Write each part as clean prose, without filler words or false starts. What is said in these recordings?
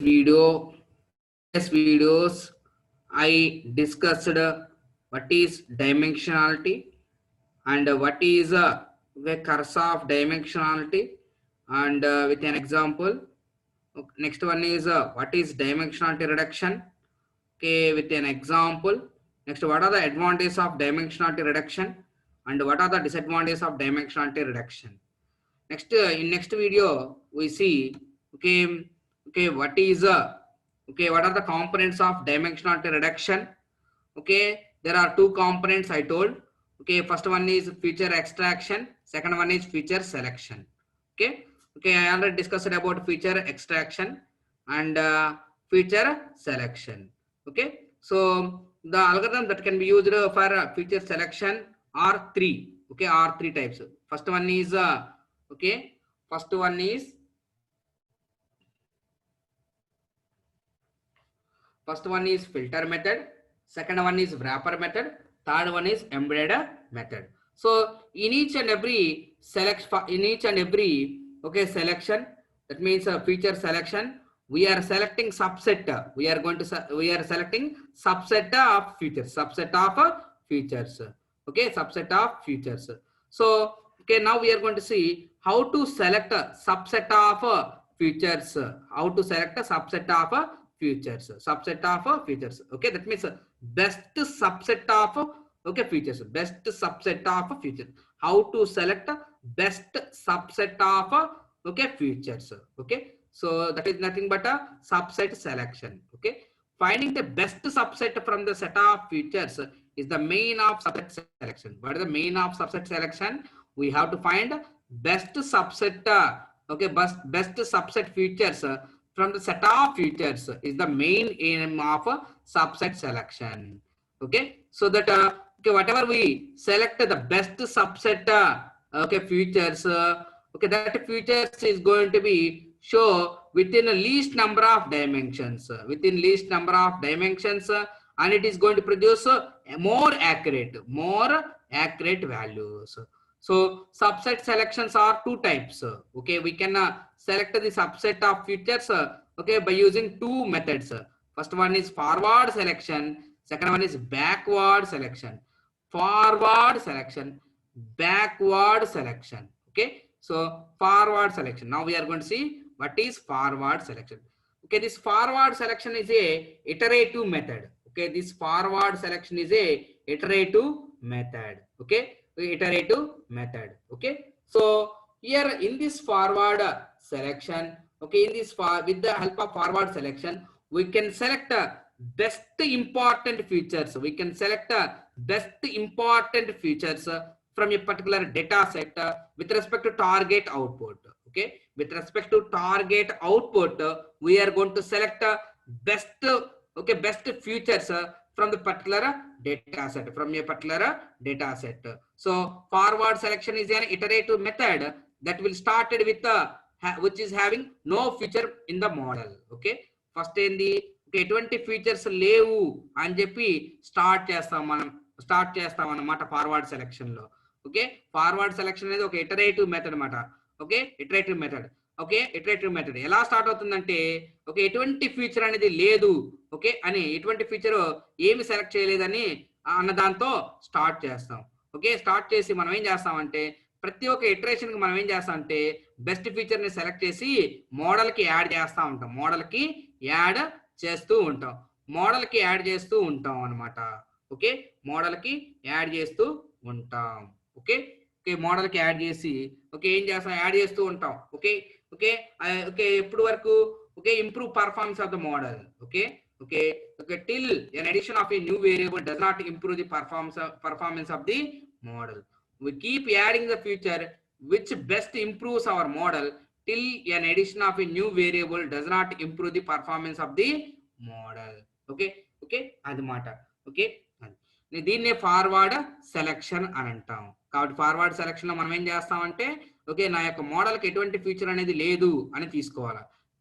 video, previous videos, I discussed what is dimensionality and what is the curse of dimensionality, and with an example. Next one is what is dimensionality reduction. Okay, with an example. Next, what are the advantages of dimensionality reduction and what are the disadvantages of dimensionality reduction. Next, in next video, we see, okay, what is what are the components of dimensionality reduction. Okay, there are two components I told. Okay, first one is feature extraction, second one is feature selection. Okay, I already discussed about feature extraction and feature selection. Okay, so the algorithm that can be used for feature selection are three. Okay, are three types. First one is okay, first one is filter method, second one is wrapper method, third one is embedded method. So in each and every selection, that means feature selection, we are selecting subset. We are selecting subset of features, okay, subset of features. So okay, now we are going to see how to select a subset of features. How to select a subset of features. Okay, that means best subset of features. Best subset of features. How to select best subset of features. Okay, so that is nothing but a subset selection. Okay, finding the best subset from the set of features is the main of subset selection. What is the main of subset selection? We have to find best subset. Best subset features from the set of features is the main aim of subset selection. Okay, so that whatever we select the best subset features, that features is going to be show within a least number of dimensions, and it is going to produce more accurate values. So subset selections are two types. Okay, we can select the subset of features by using two methods. First one is forward selection, second one is backward selection. Forward selection, backward selection. Okay, so forward selection. Now we are going to see what is forward selection. Okay, this forward selection is a iterative method. Okay, this forward selection is a iterative method. Okay, iterative method. Okay, so here in this forward selection, okay, with the help of forward selection, we can select best important features. From a particular data set with respect to target output. Okay, with respect to target output, we are going to select best features from the particular data set. So forward selection is an iterative method that will started with which is having no feature in the model. Okay, first in the ఎటువంటి features లేవు అని చెప్పి start చేస్తాం అన్నమాట forward selection లో. Okay, forward selection అనేది ఒక iterative method అన్నమాట. ఓకే, ఇటరేటివ్ మెథడ్ ఎలా స్టార్ట్ అవుతుందంటే, ఓకే, ఎటువంటి ఫీచర్ అనేది లేదు, ఓకే అని ఎటువంటి ఫీచర్ ఏమి సెలెక్ట్ చేయలేదని అన్న దాంతో స్టార్ట్ చేస్తాం. ఓకే, స్టార్ట్ చేసి మనం ఏం చేస్తామంటే ప్రతి ఒక్క ఇటరేషన్ కి మనం ఏం చేస్తామంటే బెస్ట్ ఫీచర్ ని సెలెక్ట్ చేసి మోడల్ కి యాడ్ చేస్తూ ఉంటాం. మోడల్ కి యాడ్ చేస్తూ ఉంటాం అన్నమాట. ఓకే, మోడల్ కి యాడ్ చేస్తూ ఉంటాం. ఓకే, మోడల్ కి యాడ్ చేసి ఏం చేస్తాం, యాడ్ చేస్తూ ఉంటాం. ఓకే, ఎప్పుడు వరకు improve performance of the model. Okay, till an addition of a new variable does not improve the performance of the model. We keep adding the feature which best improves our model till an addition of a new variable does not improve the performance of the model. Okay అది మాట. Okay, దీన్నే forward selection అని అంటాం. కాబట్టి forward selection లో మనం ఏం చేస్తామంటే నా యొక్క మోడల్ కి ఎటువంటి ఫీచర్ అనేది లేదు అని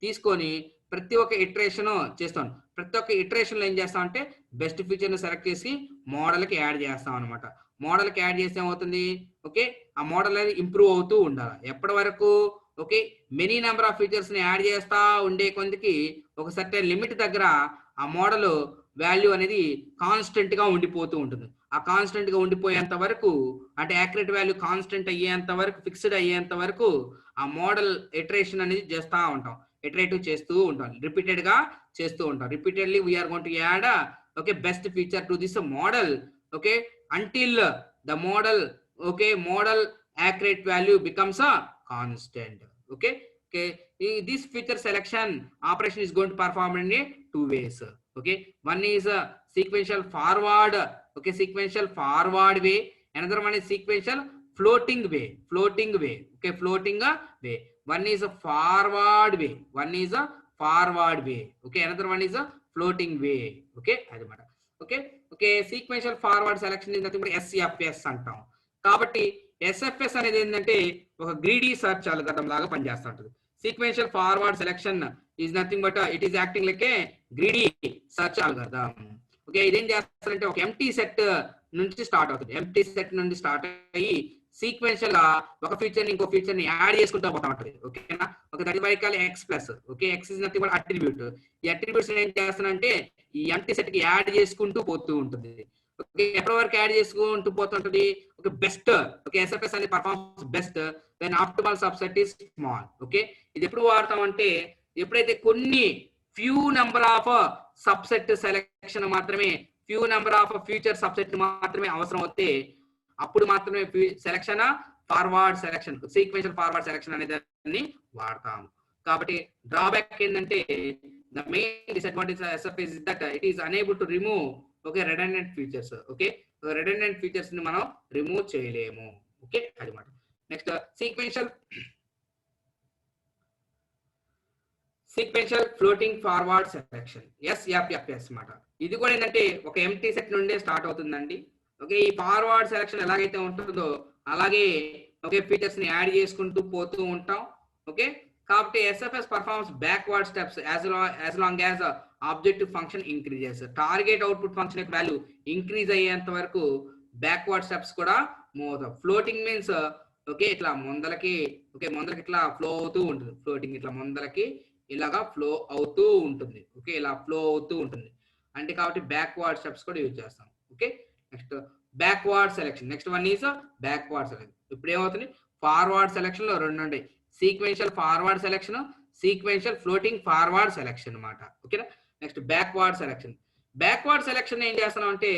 తీసుకొని ప్రతి ఒక్క ఇటరేషన్ చేస్తాం. ప్రతి ఒక్క ఇటరేషన్ లో ఏం చేస్తామంటే బెస్ట్ ఫీచర్ ని సెలెక్ట్ చేసి మోడల్ కి యాడ్ చేస్తాం అనమాట. మోడల్ కి యాడ్ చేస్తే ఏమవుతుంది, ఓకే, ఆ మోడల్ అనేది ఇంప్రూవ్ అవుతూ ఉండాలి. ఎప్పటి వరకు okay many number of features ని యాడ్ చేస్తా ఉండే కొందికి ఒక సర్టెన్ లిమిట్ దగ్గర ఆ మోడల్ వాల్యూ అనేది కాన్స్టెంట్ గా ఉండిపోతూ ఉంటుంది. ఆ కాన్స్టెంట్ గా ఉండిపోయేంత వరకు అంటే యాక్యురేట్ వాల్యూ కాన్స్టెంట్ అయ్యేంత వరకు ఫిక్స్డ్ అయ్యేంత వరకు ఆ మోడల్ ఇటరేషన్ అనేది చేస్తూ ఉంటాం, ఇటరేటివ్ చేస్తూ ఉంటాం, రిపీటెడ్ గా చేస్తూ ఉంటాం. Repeatedly we are going to add okay best feature to this model okay until the model okay model accurate value becomes a constant. Okay, this feature selection operation is going to perform in a two ways. Okay, one is a sequential forward, okay, sequential forward way. Another one is sequential floating way, okay, floating way. One is a forward way, one is a forward way. Okay, another one is a floating way. Okay, okay, sequential forward selection is nothing but SFS అంటాం. కాబట్టి SFS అనేది ఏంటంటే ఒక greedy search algorithm లాగా పనిచేస్తూ ఉంటుంది. Sequential forward selection is nothing but it is acting like A greedy search algorithm. Okay, ఇదేం చేస్తారంటే ఒక ఎంటీ సెట్ నుంచి స్టార్ట్ అవుతుంది. ఎంటీ సెట్ నుండి స్టార్ట్ అయ్యి సీక్వెన్షియల్ గా ఒక ఫీచర్ ని ఇంకో ఫీచర్ ని యాడ్ చేసుకుంటూ పోతా ఉంటుంది. ఓకేనా, ఒక that by call X plus. Okay, X is nothing but attribute. ఈ అట్రిబ్యూట్స్ ఏం చేస్తానంటే ఈ ఎంటీ సెట్ కి యాడ్ చేసుకుంటూ పోతూ ఉంటుంది. ఓకే, ఎప్పటి వరకు యాడ్ చేసుకుంటూ పోతుంటది. ఓకే, బెస్ట్ ఓకే ఎస్ఎఫ్ఎస్ అనేది performance best then optimal subset is small. Okay, ఇది ఎప్పుడు వాడతాం అంటే ఎప్పుడైతే కొన్ని few number of subset selection మాత్రమే, few number of feature subset మాత్రమే అవసరం అవుతే అప్పుడు మాత్రమే selection forward selection, sequential forward selection అనేది వాడతాం. కాబట్టి డ్రాబ్యాక్ ఏంటంటే the main disadvantage SFS is that it is unable to remove okay redundant features. Okay, redundant features ని మనం రిమూవ్ చేయలేము. ఓకే, అది మాట. Next sequential floating forward selection SFS మాట. ఇది కూడా ఏంటంటే ఒక ఎంటీ సెట్ నుండే స్టార్ట్ అవుతుందండి. ఓకే, ఈ ఫార్వర్డ్ సెలెక్షన్ ఎలాగైతే ఉంటుందో అలాగే ఓకే ఫీచర్స్ ని యాడ్ చేసుకుంటూ పోతూ ఉంటాం. ఓకే, కాబట్టి SFS performs backward steps as long as objective function increases. Target output function యొక్క వాల్యూ ఇంక్రీజ్ అయ్యేంత వరకు బ్యాక్వర్డ్ స్టెప్స్ కూడా మూవ్ అవుతాం. ఫ్లోటింగ్ మీన్స్ ఓకే ఇట్లా ముందలకి ఇట్లా ఫ్లో అవుతూ ఉంటుంది. ఫ్లోటింగ్ ఇట్లా ముందలకి ఇలాగా ఫ్లో అవుతూ ఉంటుంది. ఓకే, ఇలా ఫ్లో అవుతూ ఉంటుంది అంటే కాబట్టి బ్యాక్వర్డ్ స్టెప్స్ కూడా యూజ్ చేస్తాం. Okay, next backward selection. Next one is backward selection. ఇప్పుడు ఏమవుతుంది, ఫార్వర్డ్ సెలెక్షన్ లో రెండు ఉంటాయి, sequential forward selection, sequential floating forward selection అన్నమాట. ఓకేనా, next backward selection. Backward selection ఏం చేస్తున్నాం అంటే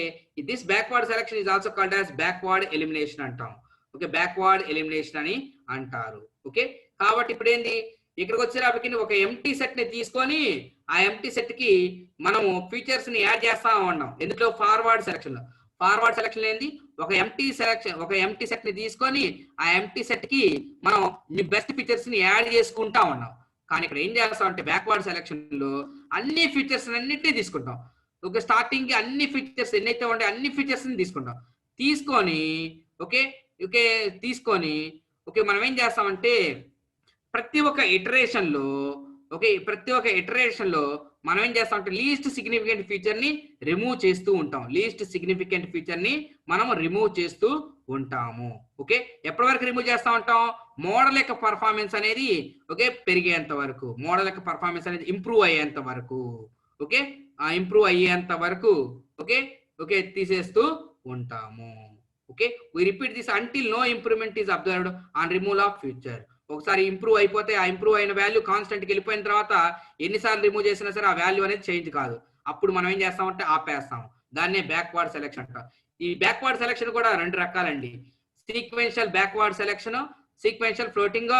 this backward selection is also called as backward elimination అంటాం. ఓకే, బ్యాక్వర్డ్ ఎలిమినేషన్ అని అంటారు. ఓకే, కాబట్టి ఇప్పుడు ఏంది ఇక్కడికి వచ్చేటప్పటికి ఒక ఎంటీ సెట్ ని తీసుకొని ఆ ఎంటీ సెట్ కి మనము ఫీచర్స్ ని యాడ్ చేస్తా ఉన్నాం. ఎందులో ఫార్వర్డ్ సెలెక్షన్ లో. ఫార్వర్డ్ సెలెక్షన్ ఏంది, ఒక ఎంటీ సెట్ ని తీసుకొని ఆ ఎంటీ సెట్ కి మనం బెస్ట్ ఫీచర్స్ ని యాడ్ చేసుకుంటా ఉన్నాం. కానీ ఇక్కడ ఏం చేస్తాం అంటే బ్యాక్వర్డ్ సెలెక్షన్ లో అన్ని ఫీచర్స్ అన్నిటినీ తీసుకుంటాం. ఓకే, స్టార్టింగ్ కి అన్ని ఫీచర్స్ ఎన్నైతే ఉంటే అన్ని ఫీచర్స్ ని తీసుకుంటాం. తీసుకొని ఓకే మనం ఏం చేస్తామంటే ప్రతి ఒక్క ఇటరేషన్ లో మనం ఏం చేస్తామంటే లీస్ట్ సిగ్నిఫికెంట్ ఫీచర్ ని రిమూవ్ చేస్తూ ఉంటాం. లీస్ట్ సిగ్నిఫికెంట్ ఫీచర్ ని మనం రిమూవ్ చేస్తూ ఉంటాము. ఓకే, ఎప్పటి వరకు రిమూవ్ చేస్తూ ఉంటాం, మోడల్ యొక్క పర్ఫార్మెన్స్ అనేది ఓకే పెరిగేంత వరకు, మోడల్ యొక్క పర్ఫార్మెన్స్ అనేది ఇంప్రూవ్ అయ్యేంత వరకు. ఓకే, ఇంప్రూవ్ అయ్యేంత వరకు ఓకే తీసేస్తూ ఉంటాము. Okay, we repeat this until no improvement is observed on removal of feature. ఒకసారి ఇంప్రూవ్ అయిపోతే ఆ ఇంప్రూవ్ అయిన వాల్యూ కాన్స్టెంట్ కి వెళ్ళిపోయిన తర్వాత ఎన్నిసార్లు రిమూవ్ చేసినా సరే ఆ వాల్యూ అనేది చేంజ్ కాదు. అప్పుడు మనం ఏం చేస్తామంటే ఆపేస్తాం. దాన్నే బ్యాక్వర్డ్ సెలెక్షన్ అంటాం. ఈ బ్యాక్వర్డ్ సెలెక్షన్ కూడా రెండు రకాలండి, sequential backward selection, sequential floating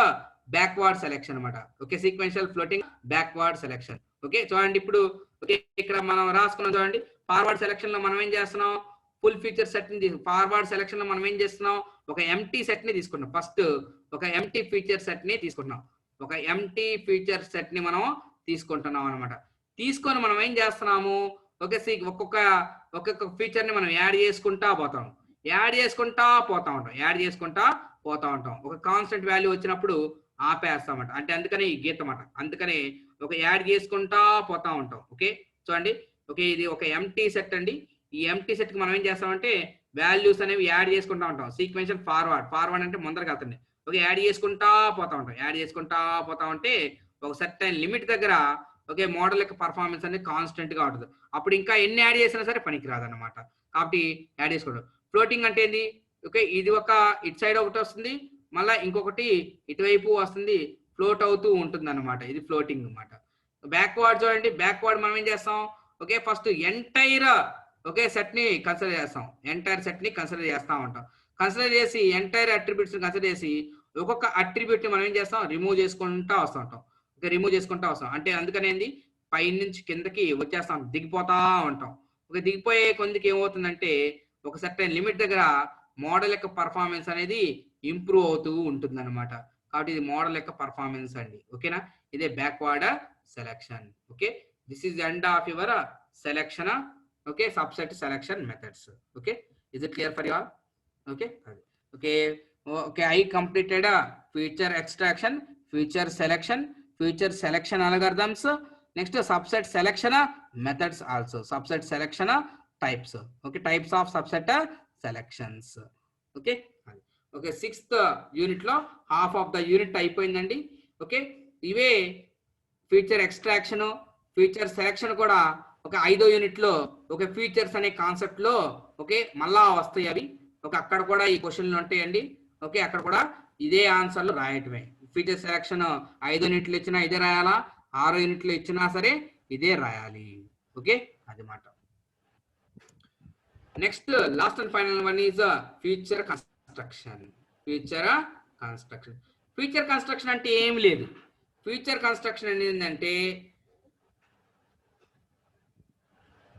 backward selection అన్నమాట. Okay, sequential floating backward selection. Okay, చూడండి ఇప్పుడు ఓకే ఇక్కడ మనం రాసుకున్నాం చూడండి. ఫార్వర్డ్ సెలెక్షన్ లో మనం ఏం చేస్తున్నాం, ఫుల్ ఫీచర్ సెట్ ని ఫార్వర్డ్ సెలెక్షన్ లో మనం ఏం చేస్తున్నాం, ఒక ఎంటీ సెట్ ని తీసుకుంటాం. ఫస్ట్ ఒక ఎంటీ ఫీచర్ సెట్ ని తీసుకుంటున్నాం. ఒక ఎంటీ ఫీచర్ సెట్ ని మనం తీసుకుంటున్నాం అనమాట. తీసుకొని మనం ఏం చేస్తున్నాము, ఒక్కొక్క ఫీచర్ ని మనం యాడ్ చేసుకుంటా పోతాం. ఒక కాన్స్టెంట్ వాల్యూ వచ్చినప్పుడు ఆపేస్తామట. అంటే అందుకని ఈ గీత మాట. అందుకని ఒక యాడ్ చేసుకుంటా పోతా ఉంటాం. ఓకే, చూడండి. ఓకే, ఇది ఒక ఎంటీ సెట్ అండి. ఈ ఎంటీ సెట్ కి మనం ఏం చేస్తామంటే వాల్యూస్ అనేవి యాడ్ చేసుకుంటా ఉంటాం. సీక్వెన్షియల్ ఫార్వర్డ్ అంటే ముందరకి వెళ్తుంది. ఓకే యాడ్ చేసుకుంటా పోతా ఉంటాం, యాడ్ చేసుకుంటా పోతా ఉంటే ఒక సర్టైన్ లిమిట్ దగ్గర ఓకే మోడల్ యొక్క పర్ఫార్మెన్స్ అనేది కాన్స్టెంట్ గా ఉంటుంది. అప్పుడు ఇంకా ఎన్ని యాడ్ చేసినా సరే పనికిరాదు అనమాట. కాబట్టి యాడ్ చేసుకోవడం. ఫ్లోటింగ్ అంటే ఏంది, ఓకే ఇది ఒక ఇటు సైడ్ ఒకటి వస్తుంది, మళ్ళీ ఇంకొకటి ఇటువైపు వస్తుంది, ఫ్లోట్ అవుతూ ఉంటుంది అనమాట. ఇది ఫ్లోటింగ్ అనమాట. బ్యాక్వర్డ్ చూడండి, బ్యాక్వర్డ్ మనం ఏం చేస్తాం, okay first entire okay set ని కన్సిడర్ చేస్తాం, ఎంటైర్ సెట్ ని కన్సిడర్ చేస్తా ఉంటాం. కన్సిడర్ చేసి ఎంటైర్ అట్రిబ్యూట్స్ ని కన్సిడర్ చేసి ఒక్కొక్క అట్రిబ్యూట్ ని మనం ఏం చేస్తాం, రిమూవ్ చేసుకుంటా వస్తూ ఉంటాం. ఓకే రిమూవ్ చేసుకుంటా వస్తాం అంటే అందుకనేది పై నుంచి కిందకి వచ్చేస్తాం, దిగిపోతా ఉంటాం. ఓకే దిగిపోయే కొందికి ఏమవుతుందంటే ఒక సర్టైన్ లిమిట్ దగ్గర మోడల్ యొక్క పర్ఫార్మెన్స్ అనేది ఇంప్రూవ్ అవుతూ ఉంటుంది అనమాట. కాబట్టి ఇది మోడల్ యొక్క పర్ఫార్మెన్స్ అండి. ఓకేనా, ఇదే backward selection. Okay this is end of your selection okay subset selection methods. Okay is it clear for you all? Okay okay okay I completed feature extraction, feature selection algorithms, next subset selection methods also, subset selection types. Okay types of subset selections. Okay okay sixth unit లో half of the unit అయిపోయిందండి. Okay ఇవే feature extraction, feature selection కూడా ఒక 5వ unit లో ఒక features అనే concept లో ఓకే మళ్ళా వస్తాయి అవి. ఓకే అక్కడ కూడా ఈ క్వశ్చన్లు ఉంటాయండి. ఓకే అక్కడ కూడా ఇదే ఆన్సర్లు రాయటమే. ఫీచర్ సెలెక్షన్ 5 యూనిట్లు ఇచ్చినా ఇదే రాయాలా, 6 యూనిట్లు ఇచ్చినా సరే ఇదే రాయాలి. ఓకే అది మాట. Next last and final one is feature construction. Feature construction అంటే ఏం లేదు. ఫీచర్ కన్స్ట్రక్షన్ అనేది ఏంటంటే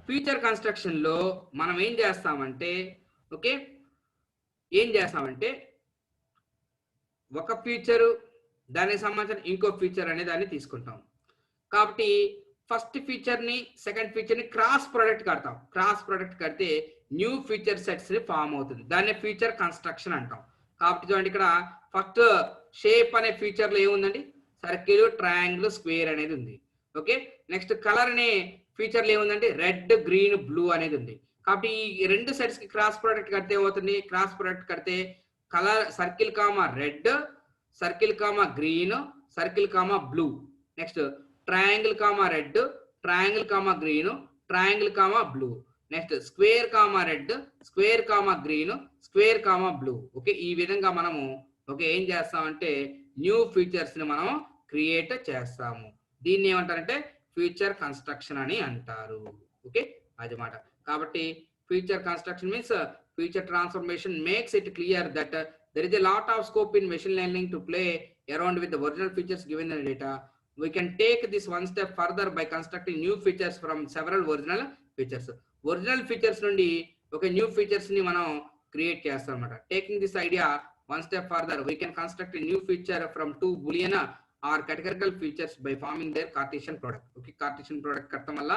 ఫీచర్ కన్స్ట్రక్షన్ లో మనం ఏం చేస్తామంటే ఓకే ఒక ఫీచరు దానికి సంబంధించిన ఇంకో ఫీచర్ అనే దాన్ని తీసుకుంటాం. కాబట్టి ఫస్ట్ ఫీచర్ ని సెకండ్ ఫీచర్ ని క్రాస్ ప్రొడక్ట్ కడతాం. క్రాస్ ప్రొడక్ట్ కడితే న్యూ ఫీచర్ సెట్స్ ని ఫామ్ అవుతుంది, దాన్ని ఫీచర్ కన్స్ట్రక్షన్ అంటాం. కాబట్టి చూడండి ఇక్కడ ఫస్ట్ షేప్ అనే ఫీచర్ లో ఏముందండి, సర్కిల్, ట్రయాంగిల్, స్క్వేర్ అనేది ఉంది. ఓకే నెక్స్ట్ కలర్ అనే ఫీచర్ లో ఏముందండి, రెడ్, గ్రీన్, బ్లూ అనేది ఉంది. కాబట్టి ఈ రెండు సెట్స్ కి క్రాస్ ప్రొడక్ట్ కడితే ఏమవుతుంది, క్రాస్ ప్రొడక్ట్ కడితే colour circle comma red, circle comma green, circle comma blue, next triangle comma red, triangle comma green, triangle comma blue, next square comma red, square comma green, square comma blue. Okay ఈ విధంగా మనము okay ఏం చేస్తామంటే new features ని మనం create చేస్తాము. దీన్ని ఏమంటారంటే ఫీచర్ కన్స్ట్రక్షన్ అని అంటారు. ఓకే అది మాట. కాబట్టి feature construction means feature transformation makes it clear that there is a lot of scope in machine learning to play around with the original features given in the data. We can take this one step further by constructing new features from several original features. Original features నుండి ఒక new features ని మనం create చేస్తాం అన్నమాట. Taking this idea one step further, we can construct a new feature from two Boolean or categorical features by forming their Cartesian product. Okay, Cartesian product కట్టడం వల్ల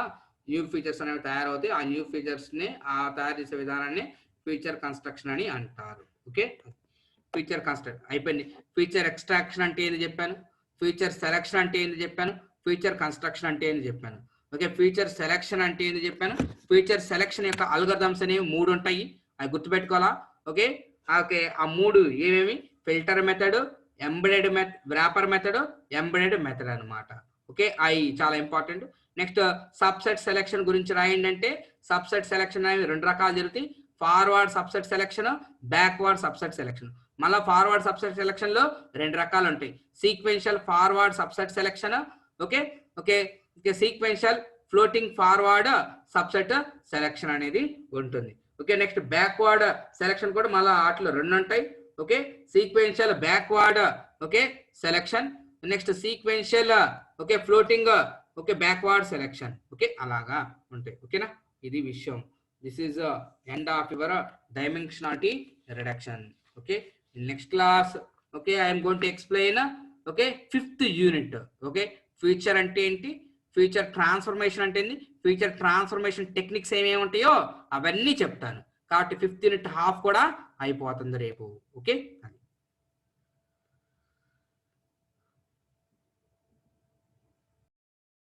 new features అనేవి తయారవుతాయి. ఆ new features ని తయారు చేసే విధానాన్ని ఫీచర్ కన్స్ట్రక్షన్ అని అంటారు. ఓకే ఫీచర్ కన్స్ట్రక్ట్ అయిపోయింది. ఫీచర్ ఎక్స్ట్రాక్షన్ అంటే ఏంది చెప్పాను, ఫీచర్ సెలెక్షన్ అంటే ఏంది చెప్పాను, ఫీచర్ కన్స్ట్రక్షన్ అంటే ఏంది చెప్పాను. ఓకే ఫీచర్ సెలెక్షన్ అంటే ఏంది చెప్పాను. ఫీచర్ సెలెక్షన్ యొక్క అల్గోరిథమ్స్ అనేవి 3 ఉంటాయి, అవి గుర్తుపెట్టుకోవాలా. ఓకే ఓకే ఆ 3 ఏమేమి, filter method, embedded wrapper method, embedded method అనమాట. ఓకే అవి చాలా ఇంపార్టెంట్. నెక్స్ట్ సబ్సెట్ సెలెక్షన్ గురించి రాయండి అంటే సబ్సెట్ సెలెక్షన్ అనేవి 2 రకాలు జరుగుతాయి, forward subset selection, backward subset selection. మళ్ళీ ఫార్వర్డ్ సబ్సెట్ సెలెక్షన్ లో 2 రకాలు ఉంటాయి, sequential forward subset selection okay okay sequential floating forward subset selection అనేది ఉంటుంది. ఓకే నెక్స్ట్ బ్యాక్వర్డ్ సెలెక్షన్ కూడా మళ్ళీ వాటిలో 2 ఉంటాయి. Okay sequential backward okay selection, next sequential okay floating okay backward selection. Okay అలాగా ఉంటాయి. ఓకేనా ఇది విషయం. This is end of your dimensionality reduction. Okay next class okay I am going to explain okay 5th unit. Okay feature అంటే ఏంటి, feature transformation అంటే ఏంటి, feature transformation techniques ఏమేమి ఉంటాయో అవన్నీ చెప్తాను. కాబట్టి 5th యూనిట్ హాఫ్ కూడా అయిపోతుంది రేపు. ఓకే